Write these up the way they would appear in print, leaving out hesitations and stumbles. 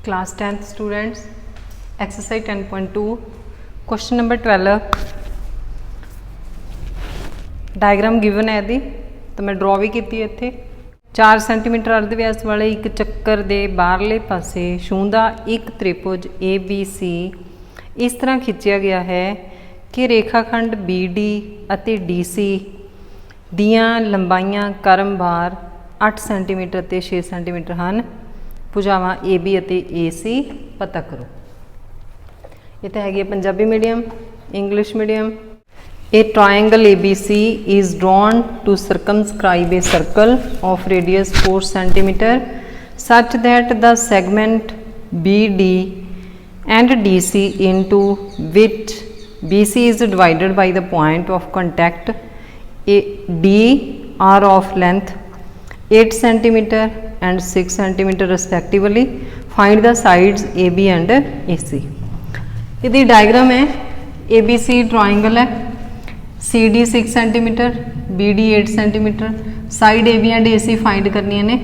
Class 10th students, exercise 10.2, question number 12. Diagram given है दी तो मैं ड्रॉ भी की इत्थे 4 सेंटीमीटर अर्ध व्यास वाले एक चक्कर दे बाहरले पासे छूंदा एक त्रिभुज ABC इस तरह खिंचिया गया है कि रेखाखंड BD अते DC दियां लंबाइयां क्रमवार 8 सेंटीमीटर ते 6 सेंटीमीटर हैं। भुजावां AB अते AC पता करो। ये तो है Punjabi medium, English medium. A triangle ABC is drawn to circumscribe a circle of radius 4 cm such that the segment BD and DC into which BC is divided by the point of contact D are of length 8 cm and 6 cm respectively. Find the sides AB and AC. यदि diagram है ABC triangle है, CD 6 centimetre, BD 8 centimetre, side AB and AC find करनी ने।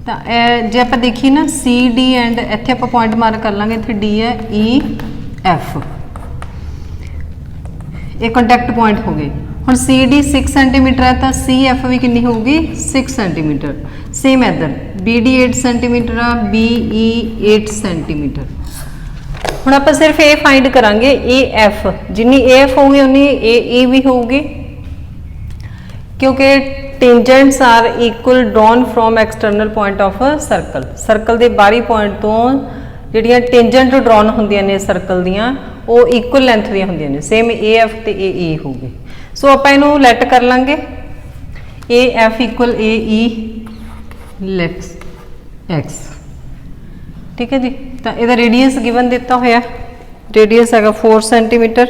तो जे आप देखिए ना CD and इत्थे आप पॉइंट मार्क कर लाँगे, इत्थे D है EF, ये कॉन्टैक्ट पॉइंट हो गए। हुण CD 6 सेंटीमीटर है तो CF भी कितनी होगी 6 सेंटीमीटर। सेम इधर BD 8 सेंटीमीटर आ, BE 8 सेंटीमीटर। हुण आप सिर्फ ए फाइंड करांगे AF, जिन्नी AF होगी उन्नी AE भी होगी, क्योंकि tangents are equal drawn from external point of circle. Circle के बाहरी पॉइंट तो जिहड़ियां टेंजेंट ड्रॉन होंदियां ने सर्कल दियां वो इक्वल लेंथ दियां होंदियां ने। सेम AF ते AE होगी। सो आप इहनूं लैट कर लांगे AF equal AE let's X। ठीक है जी। तो यदा रेडियस गिवन दिता होया, रेडियस है 4 सेंटीमीटर,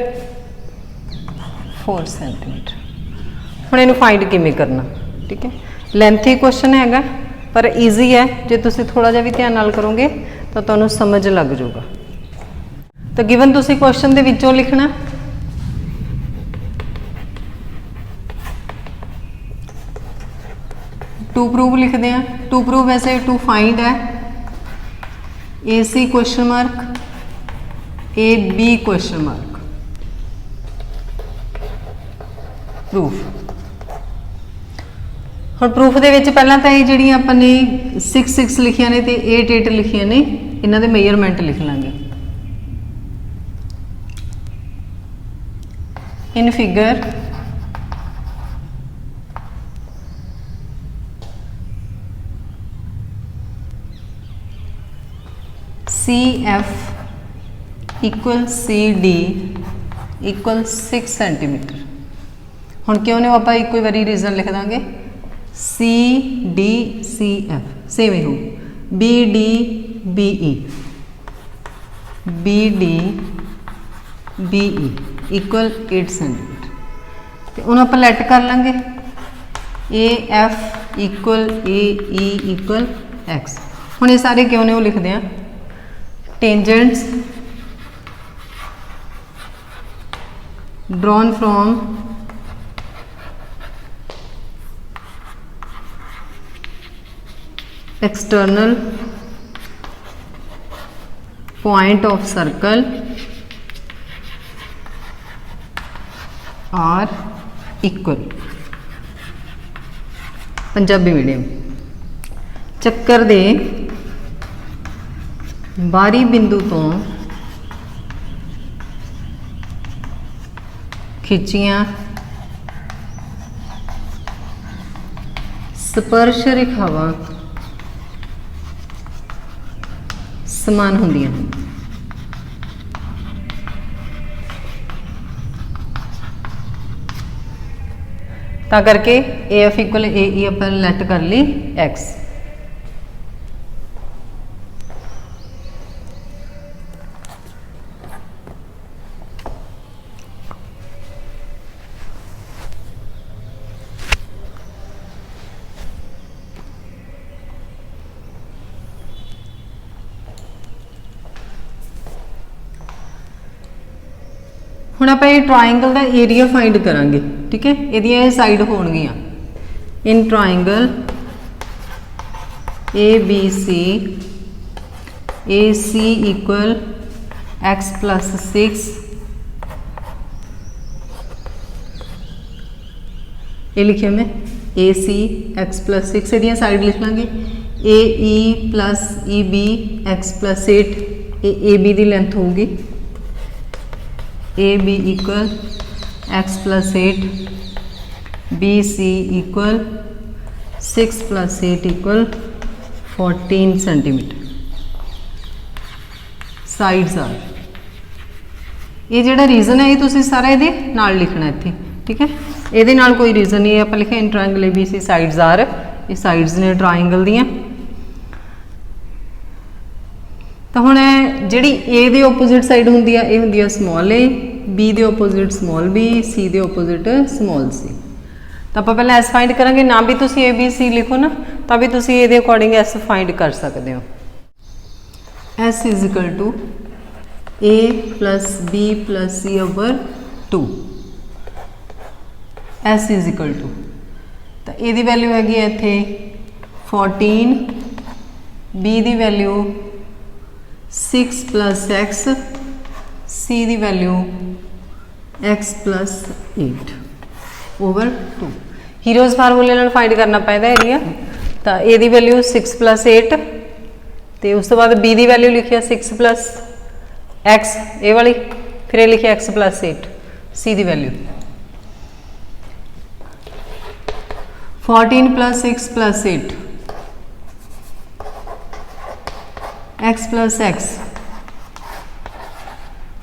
4 सेंटीमीटर। हुण इहनूं फाइंड किवें करना, ठीक है। लेंथी क्वेश्चन हैगा पर ईजी है, जे तुसीं थोड़ा जिहा भी ध्यान नाल करोगे तो तुहानूं समझ लग जाऊगा। तो गिवन तुसीं क्वेश्चन दे विचों लिखना टू प्रूव लिखते हैं। टू प्रूव वैसे टू फाइंड है AC question mark AB question mark proof. हम प्रूफ दे विच पहला तो ये जिहड़ियां अपने 6 लिखियां ने ते 8 लिखियां ने, इन्हां दे मेजरमेंट लिख लांगे। In figure CF equal CD equal 6 centimeter. हुण क्यों ने आप एक बारी रीजन लिख देंगे CD CF सेम ही हो, BD BE BD BE equal 8 centimetre. तो उन्होंने आप लैट कर लेंगे AF equal AE equal X। हुण ये सारे क्यों ने वो लिखते हैं tangents drawn from external point of circle are equal। Punjabi medium. चक्कर दे बाहरी बिंदु तो खिंचियां स्पर्श रेखावां समान होंदियां हैं। तां करके AF इक्वल AE अपन लैट कर ली X। हुण आपां ये ट्राइंगल का एरिया फाइंड करांगे, ठीक है। ये साइड होणगियां in triangle ABC AC equal x plus 6, ये लिखिए मैं AC x plus 6 area side लिख लाँगे AE plus EB x plus 8, ये AB की लेंथ होगी AB equal x plus 8, BC equal 6 plus 8 equal 14 centimeter. Sides are, ये जिहड़ा रीजन है ये तुसीं सारा ये नाल लिखना इत्थे, ठीक है। ये नाल कोई रीजन नहीं है, आप लिखे in triangle ABC sides are, ये साइड्स ने ट्रायंगल दियाँ। तो हुण जिहड़ी ए दे ओपोजिट साइड हुंदी है, ये हुंदी है स्मॉल ए, बी दे ओपोजिट स्मॉल बी, सी दे ओपोजिट स्मॉल सी। तो आप पहले एस फाइंड करांगे, ना भी तुसीं ए बी सी लिखो ना, तो भी तुसीं ए दे अकॉर्डिंग एस फाइंड कर सकते हो। S is equal to A plus B plus C over 2, S is equal to, तो ए दी वैल्यू हैगी है इत्थे 14, बी दी वैल्यू 6 प्लस एक्स, सी दी value x plus 8 over 2। Hero's फार्मूले नाल फाइंड करना पैंदा एरिया, तो ए दी वैल्यू 6 प्लस 8, तो उस तो बाद बी दी वैल्यू लिखिया 6 प्लस एक्स ए वाली, फिर ये लिखिया x प्लस 8, सी दी value 14 plus 6 plus 8 x plus x,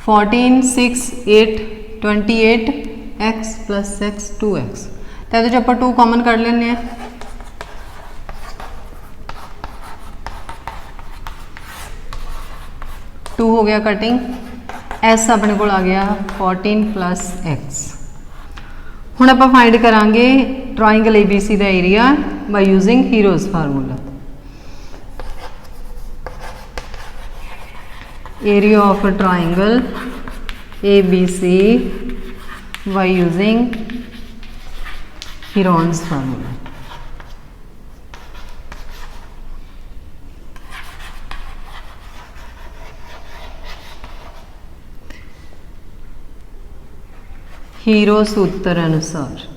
14 6 8 28 x plus x 2x। तो जो आप 2 कॉमन कर लेने, टू हो गया कटिंग, एस अपने को आ गया 14 प्लस एक्स। हुण आप फाइंड करांगे ट्रायंगल ABC का area by using heroes formula. Area of a triangle ABC by using heroes formula. Hero सूत्र अनुसार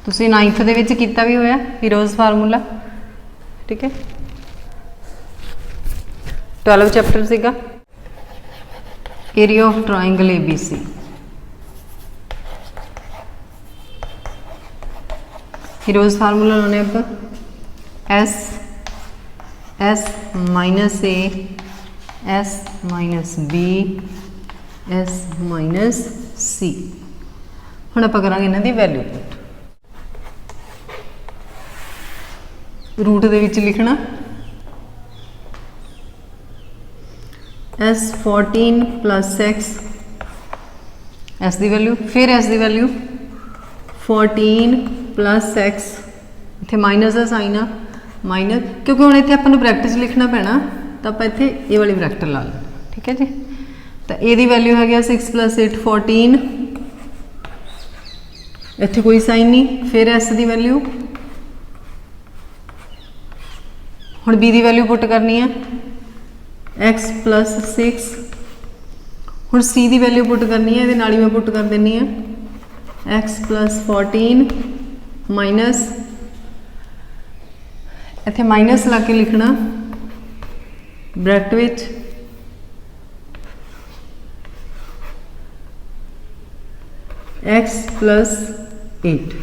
तुसी 9th दे विच कीता भी होया हीरोज़ फार्मूला, ठीक है। 12 चैप्टर सीगा area of triangle ABC। Heron's formula लाने आप S minus A, S minus B, S minus C. हुण आपां करांगे इन्हां दी वैल्यू पुट, रूट दे विच लिखना S 14 प्लस एक्स, S दी वैल्यू, फिर S दी वैल्यू 14 प्लस एक्स, इत्थे माइनस का साइन आ माइनस, क्योंकि हुण इत्थे आपां नूं ब्रैकेट लिखना पैना, तो आप इत्थे ए वाली ब्रैकेट ला लें, ठीक है जी। तो ए दी वैल्यू है 6 प्लस 8 14, इत्थे कोई साइन नहीं, फिर एस दी वैल्यू, हुण बी दी वैल्यू पुट करनी है x प्लस 6, हुण सी दी वैल्यू पुट करनी है, ये नाल ही मैं पुट कर देनी है x प्लस 14 माइनस, इत्थे माइनस ला के लिखना ब्रैकेट विच x plus 8,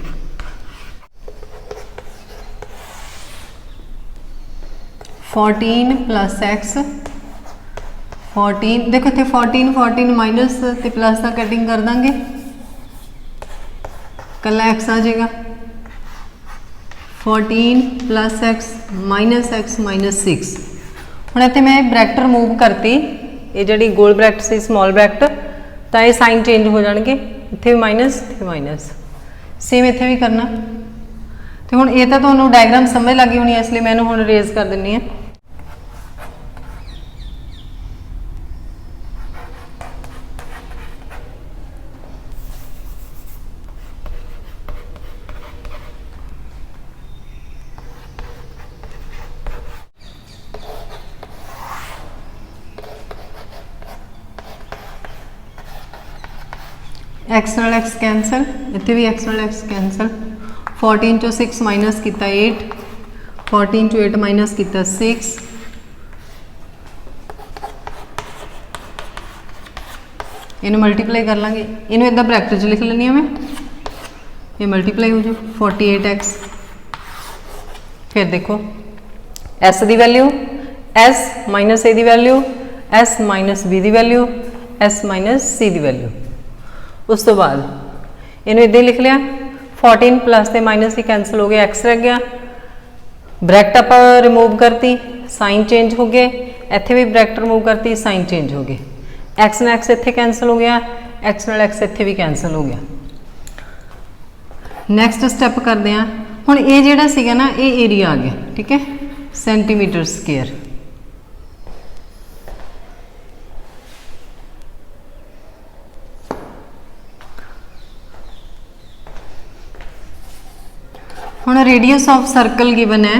fourteen plus x 14, देखो इतने 14 14 माइनस ते प्लस का कटिंग कर देंगे, कला एक्स आ जाएगा 14 प्लस एक्स माइनस 6। हुण इत्थे मैं ब्रैकेट रिमूव करती, ये जी गोल ब्रैकेट से स्मॉल ब्रैकेट, तो ये साइन चेंज हो जाएंगे, इत्थे भी माइनस, सेम इत्थे भी करना। तो हुण ये तो तुहानूं डायग्राम समझ लग गई होनी है, इसलिए मैं इहनूं हुण रेज कर दिंनी है। एक्स नाल एक्स कैंसल, इत्थे भी एक्स नाल एक्स कैंसल। 14 चो 6 माइनस किया 8, 14 चो 8 माइनस किया 6, इनू मल्टीप्लाई कर लाँगे, इनू इदा ब्रैकेट च लिख लैनी है मैं, ये मल्टीप्लाई हो जाए 48x। फिर देखो एस की वैल्यू, एस माइनस ए की वैल्यू, एस माइनस बी की वैल्यू, एस माइनस सी की वैल्यू। उस तो बाद इनू इदा लिख लिया, 14 प्लस से माइनस ही कैंसल हो गया, एक्स रह गया, ब्रैकेट आप रिमूव करती, साइन चेंज हो गए, इत्थे भी ब्रैकेट रिमूव करती, साइन चेंज हो गए, एक्स ना एक्स इत्थे कैंसल हो गया, एक्स नाल एक्स इत्थे भी कैंसल हो गया। नैक्सट स्टैप करते हैं हुण, ये जिहड़ा सीगा ना ये एरिया आ गया, ठीक है, सेंटीमीटर स्केयर। हुण रेडियस ऑफ सर्कल गिवन है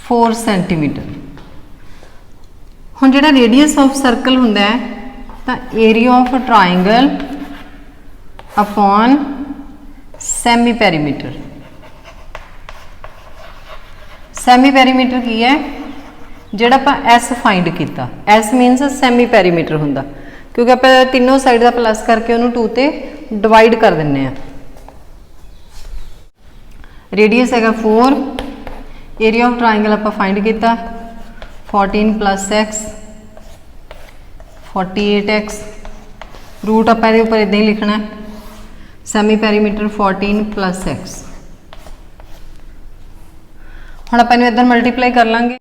4 सेंटीमीटर। हुण जिहड़ा रेडियस ऑफ सर्कल हुंदा है तां area of triangle upon semi perimeter. Semi perimeter की है, जिहड़ा आपां एस फाइंड किया, एस मीनस सैमी पैरीमीटर हुंदा, क्योंकि आप तीनों साइड का प्लस करके उन्होंने 2 ते डिवाइड कर दिंने आ। रेडियस है 4, एरिया ऑफ ट्राइंगल आप फाइंड किया 14 प्लस एक्स 48x, रूट आप ऊपर इदा ही लिखना है, सैमी पैरीमीटर 14 प्लस एक्स। हुण आप इधर मल्टीप्लाई कर लांगे,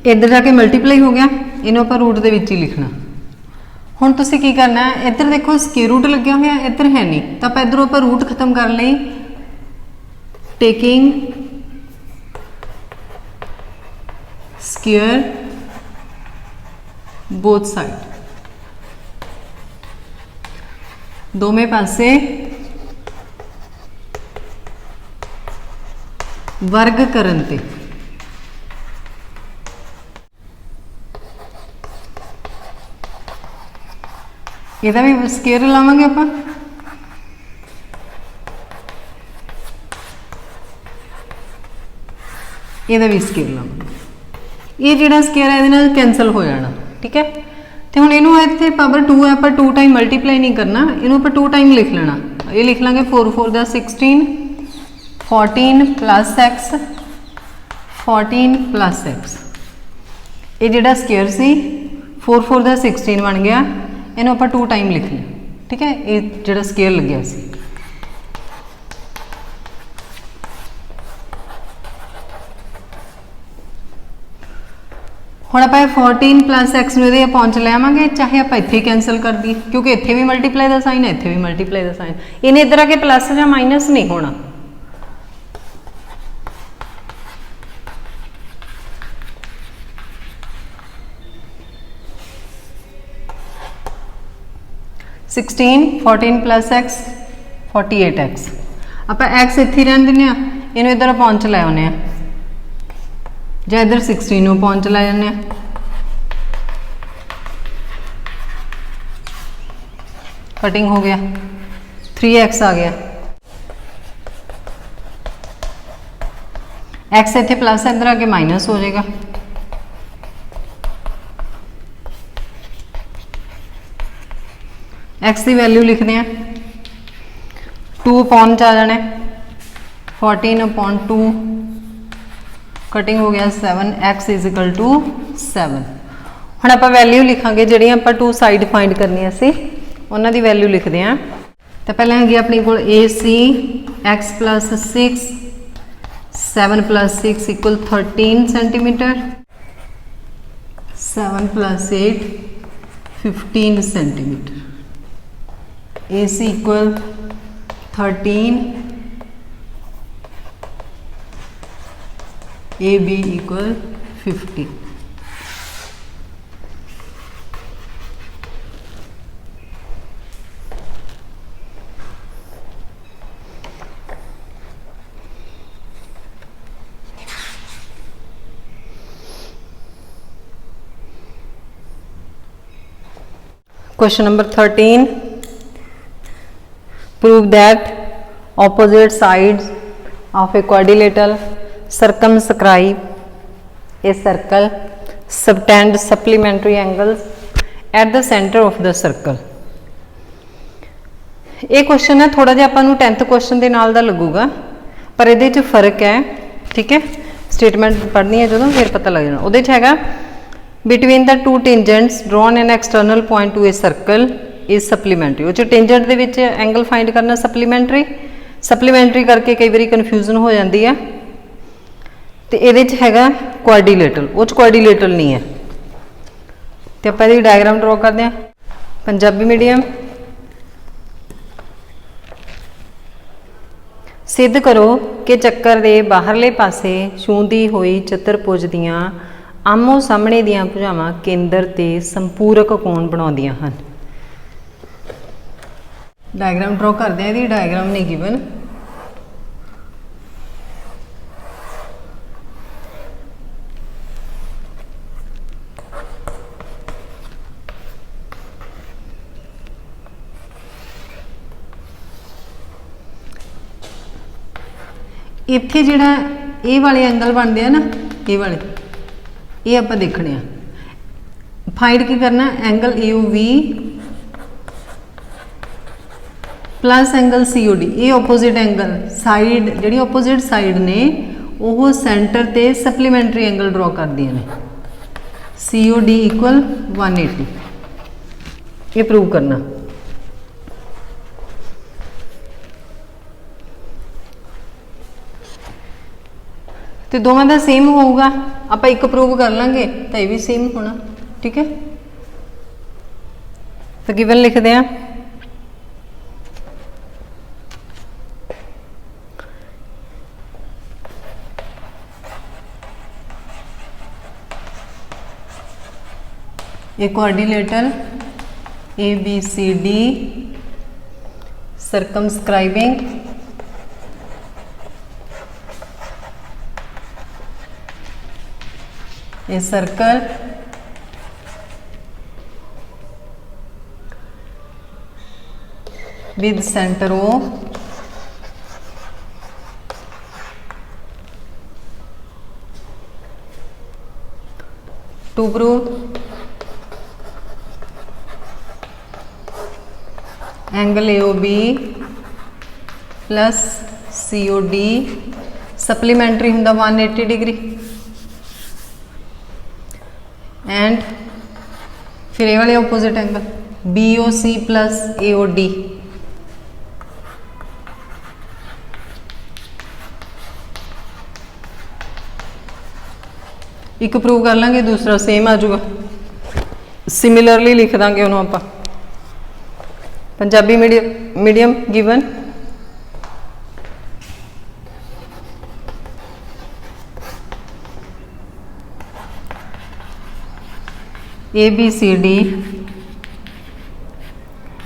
इधर जाके मल्टीप्लाई हो गया, इन्हों आप रूट के विच ही लिखना। हुण तुसीं की करना है, इधर देखो स्केयर रूट लग्या होया, इधर है नहीं, तो आप इधरों आप रूट खत्म कर लई, टेकिंग स्केयर बोथ साइड, दोवें पासे वर्ग करन ते ਇਹਦਾ भी स्केयर लावांगे आप, ਇਹਦਾ भी स्केयर लावांगे। ये जिहड़ा स्केयर है ਇਹਦੇ कैंसल हो जाना, ठीक है। तो हुण ਇਹਨੂੰ ਇੱਥੇ पावर 2 है, आप 2 टाइम मल्टीप्लाई नहीं करना, ਇਹਨੂੰ आप 2 टाइम लिख लेना। ये लिख लांगे 4 4 दा 16, 14 प्लस एक्स 14 प्लस एक्स। ये जिहड़ा स्केयर सी 4 4 दा 16 बन गया, इन्हों आप 2 टाइम लिख लिया, ठीक है। ये जो स्केयर लग्या सी, हुण आप 14 प्लस एक्स नूं इहदे पहुंच ले आवांगे, चाहे आप इत्थे कैंसल कर दी, क्योंकि इत्थे भी मल्टीप्लाई का साइन है, इत्थे भी मल्टीप्लाई का साइन, इन्हें इधर आके प्लस या माइनस नहीं होना। सिक्सटीन 14 प्लस एक्स 48x, आप एक्स इत्थे रहन दिंदे आ, इन्हूं इधर पहुंच लै आने, जां इधर 16 पहुंच लै जाने, कटिंग हो गया, 3x आ गया, एक्स इत्थे प्लस इधर आके माइनस हो जाएगा, एक्स की वैल्यू लिखते हैं 2 अपॉन आ जाने 14 अपॉन 2, कटिंग हो गया 7, एक्स इज इक्वल टू 7। हुण आप वैल्यू लिखांगे जिहड़ी आप 2 साइड फाइंड करनी सी, उन्हां दी वैल्यू लिखते हैं। तो पहले हैगी अपने कोल A C x plus 6 7 plus 6 equal 13 centimeter, 7 plus 8 15 centimeter, AC equal 13, AB equal 50। Question number 13, prove that opposite sides of a quadrilateral circumscribe a circle, subtend supplementary angles at the center of the circle। ये question है थोड़ा जिहा आपां नूं 10th question के नाल दा लगूगा, पर इहदे च फर्क है। ठीक है, स्टेटमेंट पढ़नी है जो फिर पता लग जाना। उहदे च हैगा between the two tangents drawn an external point two a circle is supplementary. Uh tangent they which angle find करना सप्लीमेंटरी, सप्लीमेंटरी करके कई बार कन्फ्यूजन हो जाती है। तो ये हैगा क्वाड्रीलेटरल, वो क्वाड्रीलेटरल नहीं है। तो आप इसकी डायग्राम ड्रॉ करते हैं। पंजाबी मीडियम, सिद्ध करो कि चक्कर के बाहरले पासे छूंदी हुई चतुर्भुज दियां आमो सामने दियां भुजावां केंद्र ते संपूरक कोण बनाउंदियां हन। डायग्राम ड्रॉ करते हैं, यदि डायग्राम नहीं गिवन। इत्थे जिहड़ा ये वाले एंगल बनते हैं ना, ये वाले ये आप देखने फाइंड की करना angle AOV plus angle COD। ये ओपोजिट एंगल साइड जी ओपोजिट साइड ने वो सेंटर ते सप्लीमेंटरी एंगल ड्रॉ कर दिए ने। COD इक्वल 180, ये प्रूव करना। तो दोवां दा सेम होगा, आप एक प्रूव कर लांगे तो ये भी सेम होना। ठीक है, तो गिवन लिखते हैं a quadrilateral ABCD circumscribing a circle with center O to prove angle AOB plus COD supplementary होंदा 180 डिग्री एंड फिर ये वाले opposite angle BOC plus AOD। एक प्रूव कर लेंगे, दूसरा सेम आ जाऊगा, सिमिलरली लिख देंगे उन्होंने आप। पंजाबी मीडियम गिवन ABCD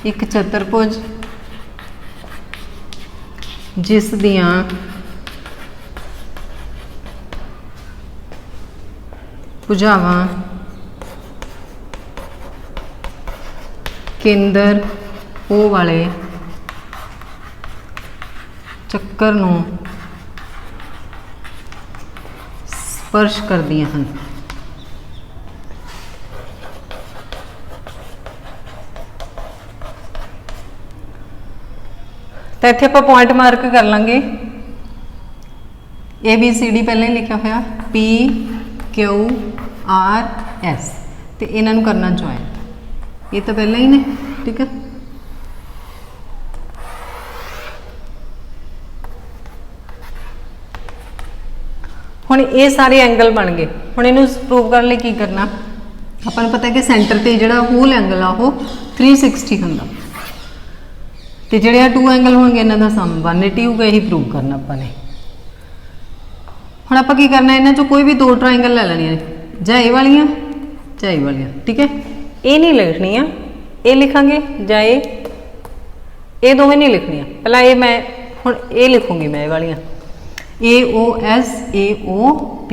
एक चतुर्भुज जिस दियां भुजावां केंद्र O वाले चक्कर नूं स्पर्श करदियां हन। तो इत्थे आपां पॉइंट मार्क कर लांगे। ABCD पहले लिखा होया PQRS, तो इन्हां नूं करना ज्वाइन, ये तो पहले ही ने। ठीक है, हुण ये सारे एंगल बन गए। हुण इहनूं प्रूव करने की करना, आपां नूं पता है कि सेंटर ते जिहड़ा होल एंगल आ वो 360 हुंदा, तो जिहड़े टू एंगल होणगे इन्हां दा सम 180 होगा। यही प्रूव करना आपां ने। हुण आपां की करना, इन्हां चों कोई भी दो ट्रायंगल ले लैणियां ने, जां ये वालियां जां ये वालियां। ठीक है, ये नहीं लिखनियां, ये लिखांगे जां ये दोवें नहीं लिखनियां। पहला ये मैं हुण ये लिखूंगी, मैं ये वालियां AOS AOP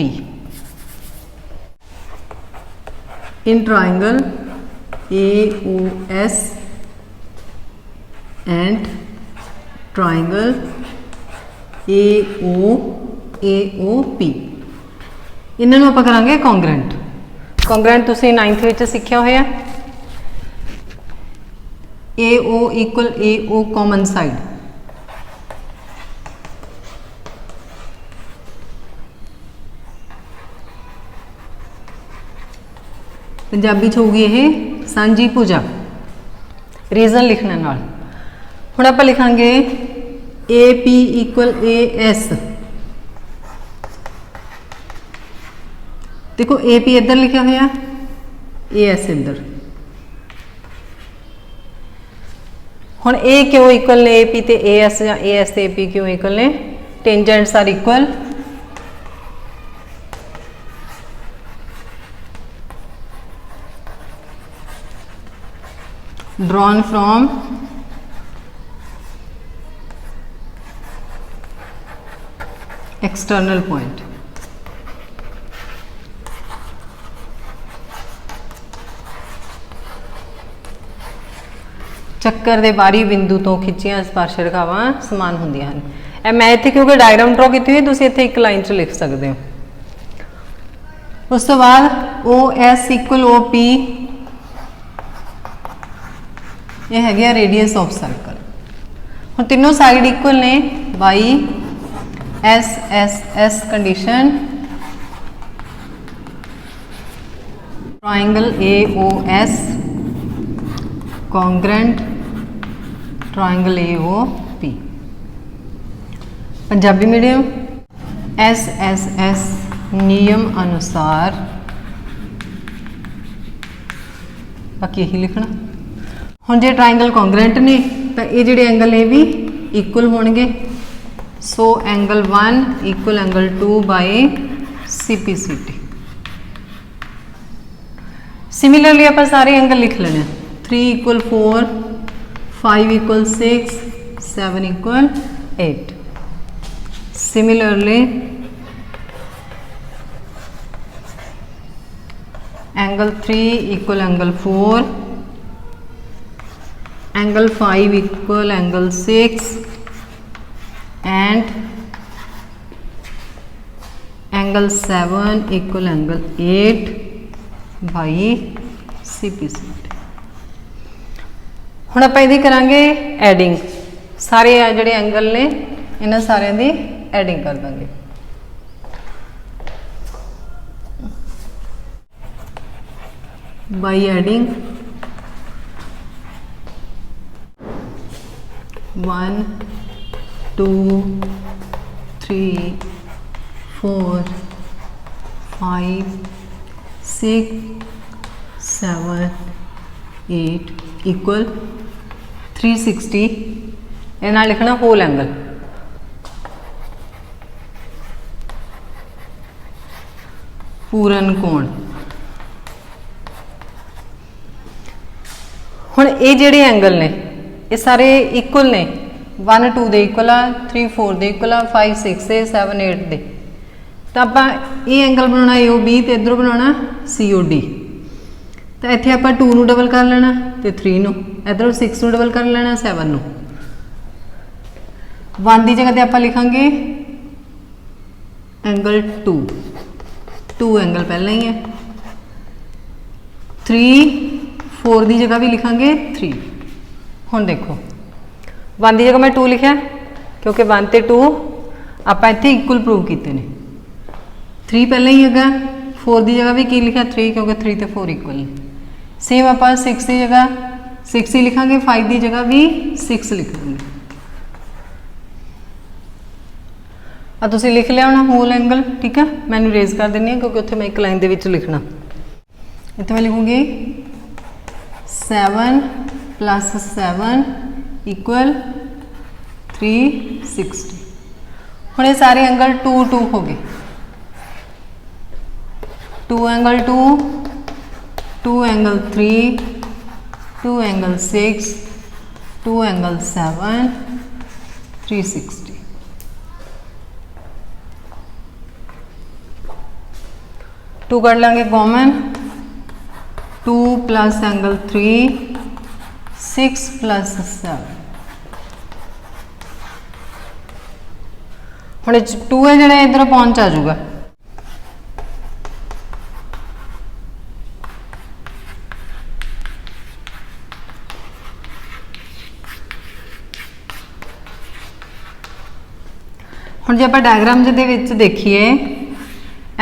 in triangle AOS and triangle AOP। इन्हां नूं आपां करांगे कॉन्ग्रेंट। कॉन्ग्रेंट तुसीं 9th विच सिੱਖਿਆ होया। AO equal AO common side, Punjabi च होगी ये सांझी भुजा। रीजन लिखने नाल हुण आपां लिखांगे AP इक्वल AS। देखो AP इधर लिखा होया, AS इधर। हुण A क्यों इक्वल ने AP ते AS या AS ते AP क्यों इक्वल ने? Tangents are equal. drawn from external point। ਚੱਕਰ ਦੇ ਬਾਹਰੀ ਬਿੰਦੂ ਤੋਂ ਖਿੱਚੀਆਂ ਸਪਰਸ਼ ਰੇਖਾਵਾਂ ਸਮਾਨ ਹੁੰਦੀਆਂ ਹਨ। ਇਹ ਮੈਂ ਇੱਥੇ ਕਿਉਂਕਿ ਡਾਇਗਰਾਮ ਡਰਾ ਕੀਤੀ ਹੋਈ, ਤੁਸੀਂ ਇੱਥੇ ਇੱਕ ਲਾਈਨ 'ਚ ਲਿਖ ਸਕਦੇ ਹੋ। ਉਸ ਤੋਂ ਬਾਅਦ OS ਇਕੁਅਲ OP, ਇਹ ਹੈਗਾ ਰੇਡੀਅਸ ਆਫ ਸਰਕਲ। ਹੁਣ ਤਿੰਨੋਂ ਸਾਈਡ ਇਕੁਅਲ ਨੇ, ਬਾਈ SSS condition. Triangle AOS congruent triangle AOP। Punjabi medium SSS नियम अनुसार, बाकी यही लिखना। हुण जे ट्राइंगल कॉन्ग्रेंट ने तो ये जिहड़े एंगल ने भी इक्वल होणगे। So angle 1 equal angle 2 by CPCT। Similarly आप सारे एंगल लिख लेने। 3 equal 4, 5 equal 6, 7 equal 8। Similarly angle 3 equal angle 4, angle 5 equal angle 6 and angle 7 equal angle 8 by CPCT। हुण आपां इहदी करांगे एडिंग। सारे जिहड़े एंगल ने इन्हां सारिਆਂ ਦੀ एडिंग कर देंगे। by adding 1 2 3 4 5 6 7 8 equal 360। ये नाल लिखना होल एंगल। पूरन कोण। हुण ये जिहड़े एंगल ने ये सारे इक्वल ने। 1 2 दे इक्वल आ, 3 4 दे इक्वल आ, 5 6 दे, 7 8 दे। तो आप ये एंगल बनाना AOB तो इधरों बनाना COD। तो इत्थे आप 2 नूं डबल कर लेना तो 3 नूं, इधरों 6 नूं डबल कर लेना 7 नूं। 1 की जगह आप लिखांगे एंगल 2, 2 एंगल पहले ही है। 3 4 की जगह भी लिखांगे 3। हुण देखो 1 की जगह मैं 2 लिखा क्योंकि 1 ते 2 आप इत्थे इक्वल प्रूव किए हैं। 3 पहले ही है। 4 की जगह भी की लिखा 3 क्योंकि 3 ते 4 इक्वल है। सेम आप 6 की जगह 6 ही लिखांगे, 5 की जगह भी 6 लिखेंगे। तुसीं लिख लिया होना होल एंगल। ठीक है, मैंने रेज कर देनी है क्योंकि उत्थे मैं एक लाइन दे विच लिखना। इत्थे मैं लिखूंगी 7 + 7 इक्वल 360। हुण ये सारे एंगल 2 2 हो गए। 2 एंगल 2, 2 एंगल 3, 2 एंगल 6, 2 एंगल 7, 360। 2 कर लेंगे कॉमन, 2 प्लस एंगल 3 6 प्लस 7 ਹੁਣ 2 है ਜਿਹੜਾ इधर पहुंच आ जाऊगा ਹੁਣ ਜੇ ਆਪਾਂ ਡਾਇਗਰਾਮ ਜਿਹਦੇ ਵਿੱਚ ਦੇਖੀਏ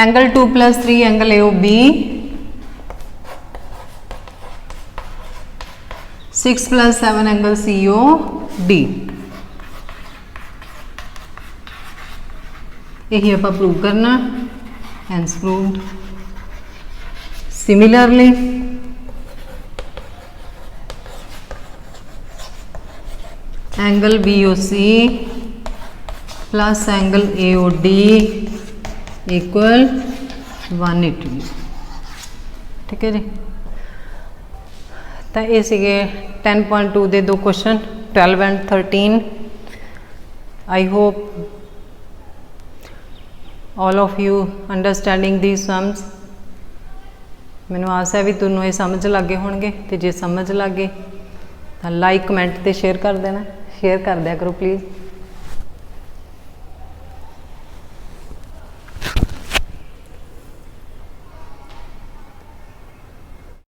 angle 2 plus 3 angle AOB 6 plus 7 angle COD यही आप प्रूव करना हैंस proved similarly angle BOC plus angle AOD equal 180 ठीक है जी। तो ये सीगे 10.2 दे दो question 12 and 13। I hope all of you understanding the sums. मैनू आस है भी तुहानू ये समझ लग गए होणगे ते जे समझ लग गए तो लाइक कमेंट ते शेयर कर देना। शेयर कर दिया करो प्लीज़।